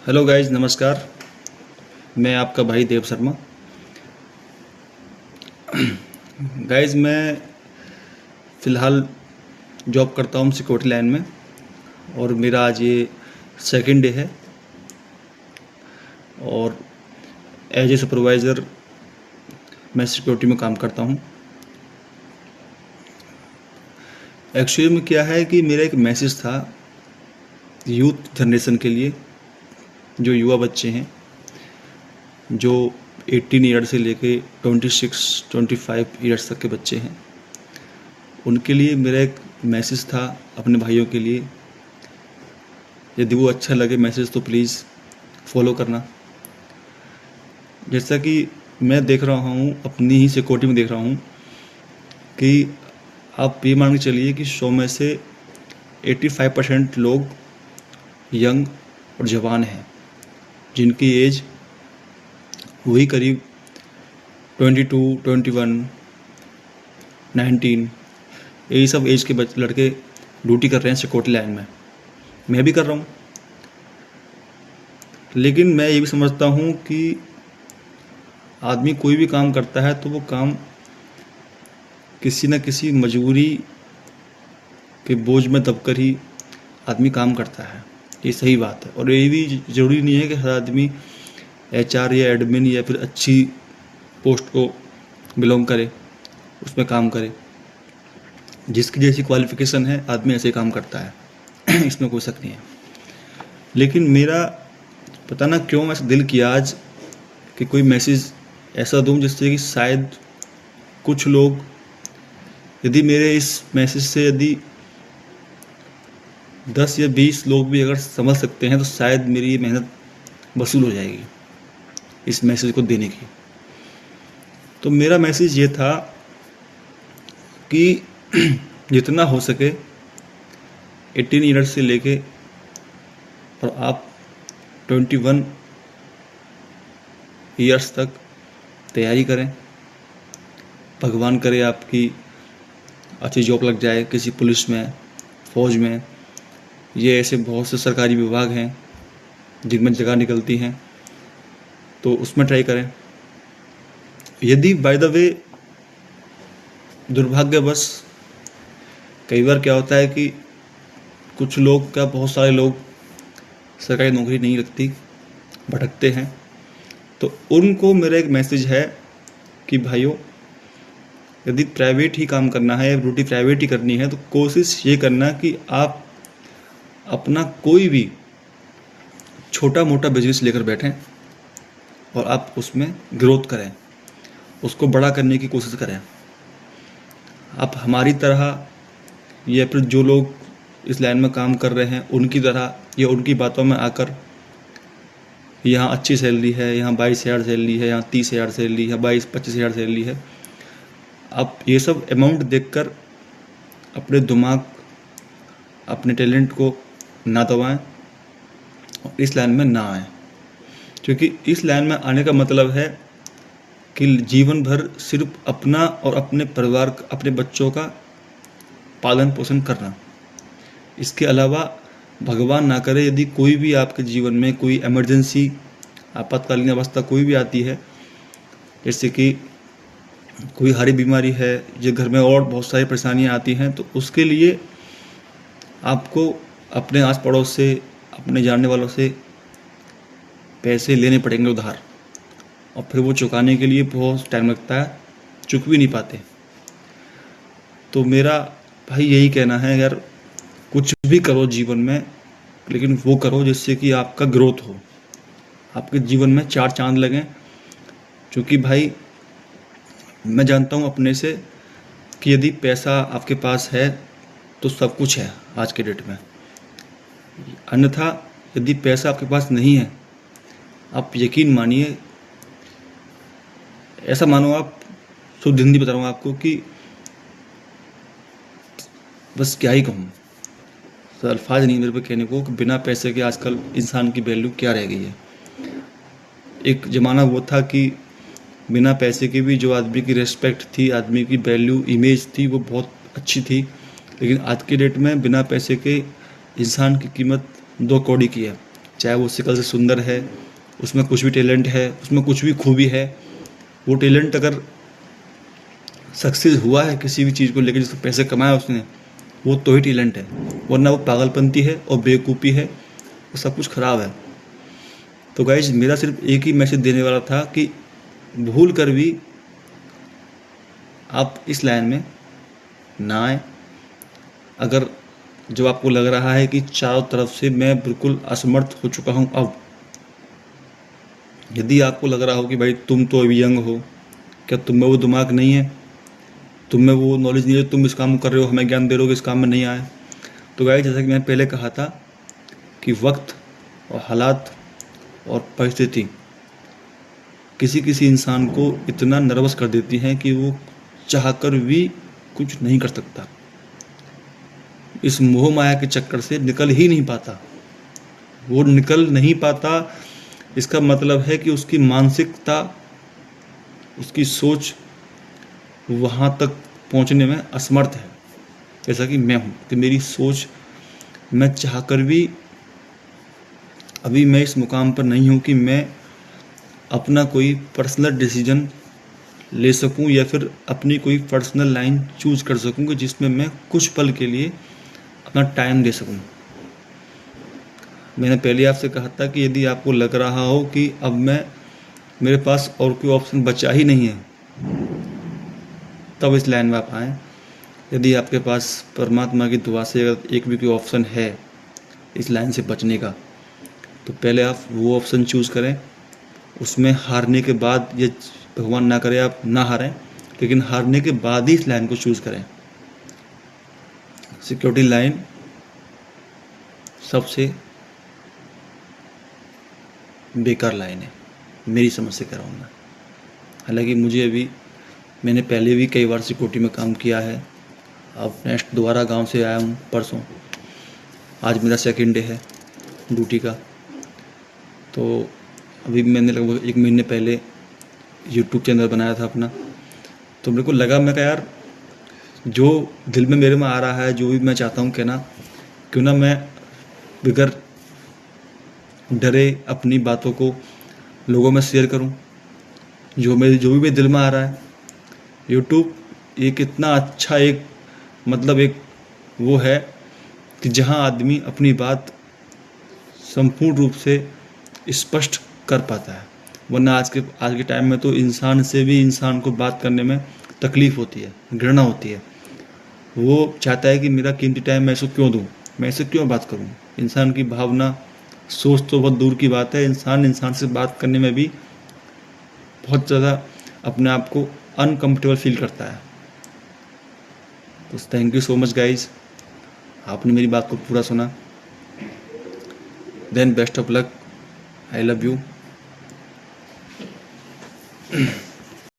Hello guys, नमस्कार। मैं आपका भाई देव शर्मा। गाइज, मैं फ़िलहाल जॉब करता हूँ सिक्योरिटी लाइन में, और मेरा आज ये सेकंड डे है। और एज ए सुपरवाइज़र मैं सिक्योरिटी में काम करता हूँ। एक्चुअली में क्या है कि मेरा एक मैसेज था यूथ जनरेशन के लिए, जो युवा बच्चे हैं, जो 18 ईयर से लेके 26-25 ईयर्स तक के बच्चे हैं। उनके लिए मेरा एक मैसेज था, अपने भाइयों के लिए। यदि वो अच्छा लगे मैसेज तो प्लीज़ फॉलो करना। जैसा कि मैं देख रहा हूँ, अपनी ही सिक्योरिटी में देख रहा हूँ कि आप ये मान के चलिए कि 100 में से 85% लोग यंग और जवान हैं, जिनकी एज वही करीब 22, 21, 19, यही सब एज के लड़के ड्यूटी कर रहे हैं सिक्योरिटी लाइन में। मैं भी कर रहा हूँ। लेकिन मैं ये भी समझता हूँ कि आदमी कोई भी काम करता है तो वो काम किसी न किसी मजबूरी के बोझ में दबकर ही आदमी काम करता है। ये सही बात है। और ये भी ज़रूरी नहीं है कि हर आदमी HR या एडमिन या फिर अच्छी पोस्ट को बिलोंग करे, उसमें काम करे। जिसकी जैसी क्वालिफ़िकेशन है आदमी ऐसे काम करता है। इसमें कोई शक नहीं है। लेकिन मेरा पता ना क्यों ऐसा दिल किया आज कि कोई मैसेज ऐसा दूं जिससे कि शायद कुछ लोग, यदि मेरे इस मैसेज से यदि 10 या 20 लोग भी अगर समझ सकते हैं तो शायद मेरी ये मेहनत वसूल हो जाएगी इस मैसेज को देने की। तो मेरा मैसेज ये था कि जितना हो सके 18 ईयर्स से लेके और आप 21 ईयर्स तक तैयारी करें। भगवान करे आपकी अच्छी जॉब लग जाए, किसी पुलिस में, फौज में। ये ऐसे बहुत से सरकारी विभाग हैं जिनमें जगह निकलती हैं, तो उसमें ट्राई करें। यदि बाय द वे दुर्भाग्यवश कई बार क्या होता है कि कुछ लोग, क्या बहुत सारे लोग सरकारी नौकरी नहीं लगती, भटकते हैं, तो उनको मेरा एक मैसेज है कि भाइयों, यदि प्राइवेट ही काम करना है या ड्यूटी प्राइवेट ही करनी है तो कोशिश ये करना कि आप अपना कोई भी छोटा मोटा बिजनेस लेकर बैठें और आप उसमें ग्रोथ करें, उसको बड़ा करने की कोशिश करें। आप हमारी तरह या फिर जो लोग इस लाइन में काम कर रहे हैं उनकी तरह या उनकी बातों में आकर यहाँ अच्छी सैलरी है, यहाँ 22,000 सैलरी है, यहाँ 30,000 सैलरी है, 22-25,000 सैलरी है, आप ये सब अमाउंट देखकर अपने दिमाग, अपने टैलेंट को ना दबाएं और इस लाइन में ना आएं। क्योंकि इस लाइन में आने का मतलब है कि जीवन भर सिर्फ अपना और अपने परिवार, अपने बच्चों का पालन पोषण करना। इसके अलावा भगवान ना करे यदि कोई भी आपके जीवन में कोई इमरजेंसी, आपातकालीन अवस्था कोई भी आती है, जैसे कि कोई हारी बीमारी है या घर में और बहुत सारी परेशानियां आती हैं, तो उसके लिए आपको अपने आस पड़ोस से, अपने जानने वालों से पैसे लेने पड़ेंगे उधार, और फिर वो चुकाने के लिए बहुत टाइम लगता है, चुक भी नहीं पाते। तो मेरा भाई यही कहना है, यार कुछ भी करो जीवन में, लेकिन वो करो जिससे कि आपका ग्रोथ हो, आपके जीवन में 4 चांद लगें। क्योंकि भाई मैं जानता हूँ अपने से कि यदि पैसा आपके पास है तो सब कुछ है आज के डेट में। अन्यथा यदि पैसा आपके पास नहीं है, आप यकीन मानिए, ऐसा मानो, आप शुद्ध हिंदी बता रहा हूँ आपको कि बस क्या ही कहूँ, तो अल्फाज नहीं मेरे पे कहने को कि बिना पैसे के आजकल इंसान की वैल्यू क्या रह गई है। एक ज़माना वो था कि बिना पैसे के भी जो आदमी की रिस्पेक्ट थी, आदमी की वैल्यू, इमेज थी, वो बहुत अच्छी थी। लेकिन आज के डेट में बिना पैसे के इंसान की कीमत 2 कौड़ी की है। चाहे वो शक्ल से सुंदर है, उसमें कुछ भी टैलेंट है, उसमें कुछ भी खूबी है, वो टैलेंट अगर सक्सेस हुआ है किसी भी चीज़ को लेकर, जिससे पैसे कमाया उसने, वो तो ही टैलेंट है, वरना वो पागलपंती है और बेवकूफ़ी है, वो सब कुछ खराब है। तो गाइज मेरा सिर्फ एक ही मैसेज देने वाला था कि भूल कर भी आप इस लाइन में ना आए। अगर जो आपको लग रहा है कि चारों तरफ से मैं बिल्कुल असमर्थ हो चुका हूँ, अब यदि आपको लग रहा हो कि भाई तुम तो अभी यंग हो, क्या तुम में वो दिमाग नहीं है, तुम में वो नॉलेज नहीं है, तुम इस काम को कर रहे हो, हमें ज्ञान दे रहे हो कि इस काम में नहीं आए, तो गाइस जैसा कि मैंने पहले कहा था कि वक्त और हालात और परिस्थिति किसी किसी इंसान को इतना नर्वस कर देती हैं कि वो चाहकर भी कुछ नहीं कर सकता, इस मोह माया के चक्कर से निकल ही नहीं पाता। वो निकल नहीं पाता, इसका मतलब है कि उसकी मानसिकता, उसकी सोच वहाँ तक पहुँचने में असमर्थ है। जैसा कि मैं हूँ, कि मेरी सोच, मैं चाहकर भी अभी मैं इस मुकाम पर नहीं हूँ कि मैं अपना कोई पर्सनल डिसीजन ले सकूं या फिर अपनी कोई पर्सनल लाइन चूज कर सकूं कि जिसमें मैं कुछ पल के लिए अपना टाइम दे सकूं। मैंने पहले आपसे कहा था कि यदि आपको लग रहा हो कि अब मेरे पास और कोई ऑप्शन बचा ही नहीं है, तब इस लाइन में आप आएँ। यदि आपके पास परमात्मा की दुआ से अगर एक भी कोई ऑप्शन है इस लाइन से बचने का, तो पहले आप वो ऑप्शन चूज़ करें। उसमें हारने के बाद, ये भगवान ना करे आप ना हारें, लेकिन हारने के बाद ही इस लाइन को चूज़ करें। सिक्योरिटी लाइन सबसे बेकार लाइन है, मेरी समझ से कह रहा हूँ मैं। हालांकि मैंने पहले भी कई बार सिक्योरिटी में काम किया है। अब नेक्स्ट दोबारा गांव से आया हूँ परसों, आज मेरा सेकंड डे है ड्यूटी का। तो अभी मैंने लगभग 1 महीने पहले यूट्यूब चैनल बनाया था अपना। तो मेरे को लगा, मैं कहा यार जो दिल में मेरे में आ रहा है, जो भी मैं चाहता हूँ कहना, क्यों ना मैं बगैर डरे अपनी बातों को लोगों में शेयर करूँ, जो भी मेरे दिल में आ रहा है। यूट्यूब एक इतना अच्छा एक वो है कि जहाँ आदमी अपनी बात संपूर्ण रूप से स्पष्ट कर पाता है। वरना आज के टाइम में तो इंसान से भी इंसान को बात करने में तकलीफ़ होती है, घृणा होती है। वो चाहता है कि मेरा कीमती टाइम मैं इसको क्यों दूँ, मैं इससे क्यों बात करूँ। इंसान की भावना, सोच तो बहुत दूर की बात है, इंसान से बात करने में भी बहुत ज़्यादा अपने आप को अनकम्फर्टेबल फील करता है। तो thank you so much guys, आपने मेरी बात को पूरा सुना। Then best of luck, I love you.